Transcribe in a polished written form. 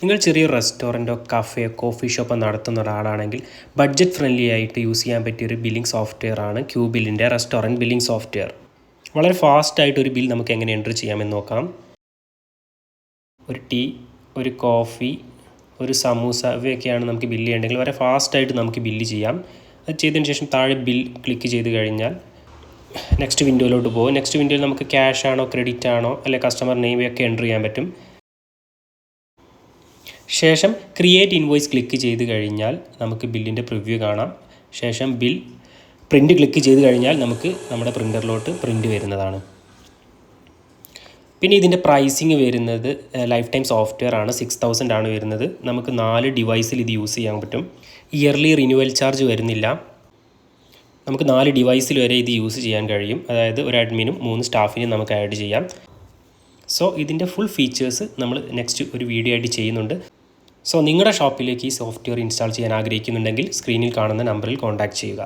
നിങ്ങൾ ചെറിയൊരു റെസ്റ്റോറൻറ്റോ കഫേയോ കോഫി ഷോപ്പോ നടത്തുന്ന ഒരാളാണെങ്കിൽ ബഡ്ജറ്റ് ഫ്രണ്ട്ലി ആയിട്ട് യൂസ് ചെയ്യാൻ പറ്റിയൊരു ബില്ലിംഗ് സോഫ്റ്റ്വെയർ ആണ് ക്യൂബില്ലിൻ്റെ റെസ്റ്റോറൻറ്റ് ബില്ലിംഗ് സോഫ്റ്റ്വെയർ. വളരെ ഫാസ്റ്റായിട്ട് ഒരു ബിൽ നമുക്ക് എങ്ങനെ എൻറ്റർ ചെയ്യാമെന്ന് നോക്കാം. ഒരു ടീ, ഒരു കോഫി, ഒരു സമൂസ ഇവയൊക്കെയാണ് നമുക്ക് ബില്ല് ചെയ്യേണ്ടെങ്കിൽ വളരെ ഫാസ്റ്റായിട്ട് നമുക്ക് ബില്ല് ചെയ്യാം. അത് ചെയ്തതിന് ശേഷം താഴെ ബിൽ ക്ലിക്ക് ചെയ്ത് കഴിഞ്ഞാൽ നെക്സ്റ്റ് വിൻഡോയിലോട്ട് പോകും. നെക്സ്റ്റ് വിൻഡോയിൽ നമുക്ക് ക്യാഷ് ആണോ ക്രെഡിറ്റ് ആണോ അല്ലെ കസ്റ്റമർ നെയിം ഒക്കെ എൻ്റർ ചെയ്യാൻ പറ്റും. ശേഷം ക്രിയേറ്റ് ഇൻവോയ്സ് ക്ലിക്ക് ചെയ്ത് കഴിഞ്ഞാൽ നമുക്ക് ബില്ലിൻ്റെ പ്രിവ്യൂ കാണാം. ശേഷം ബിൽ പ്രിൻ്റ് ക്ലിക്ക് ചെയ്ത് കഴിഞ്ഞാൽ നമുക്ക് നമ്മുടെ പ്രിൻ്ററിലോട്ട് പ്രിൻ്റ് വരുന്നതാണ്. പിന്നെ ഇതിൻ്റെ പ്രൈസിങ് വരുന്നത് ലൈഫ് ടൈം സോഫ്റ്റ്വെയർ ആണ്. 6000 ആണ് വരുന്നത്. നമുക്ക് 4 ഡിവൈസിൽ ഇത് യൂസ് ചെയ്യാൻ പറ്റും. ഇയർലി റിന്യൂവൽ ചാർജ് വരുന്നില്ല. നമുക്ക് 4 ഡിവൈസിൽ വരെ ഇത് യൂസ് ചെയ്യാൻ കഴിയും. അതായത് ഒരു അഡ്മിനും 3 സ്റ്റാഫിനും നമുക്ക് ആഡ് ചെയ്യാം. സോ ഇതിൻ്റെ ഫുൾ ഫീച്ചേഴ്സ് നമ്മൾ നെക്സ്റ്റ് ഒരു വീഡിയോ ആയിട്ട് ചെയ്യുന്നുണ്ട്. സോ നിങ്ങളുടെ ഷോപ്പിലേക്ക് ഈ സോഫ്റ്റ്വെയർ ഇൻസ്റ്റാൾ ചെയ്യാൻ ആഗ്രഹിക്കുന്നുണ്ടെങ്കിൽ സ്ക്രീനിൽ കാണുന്ന നമ്പറിൽ കോൺടാക്റ്റ് ചെയ്യുക.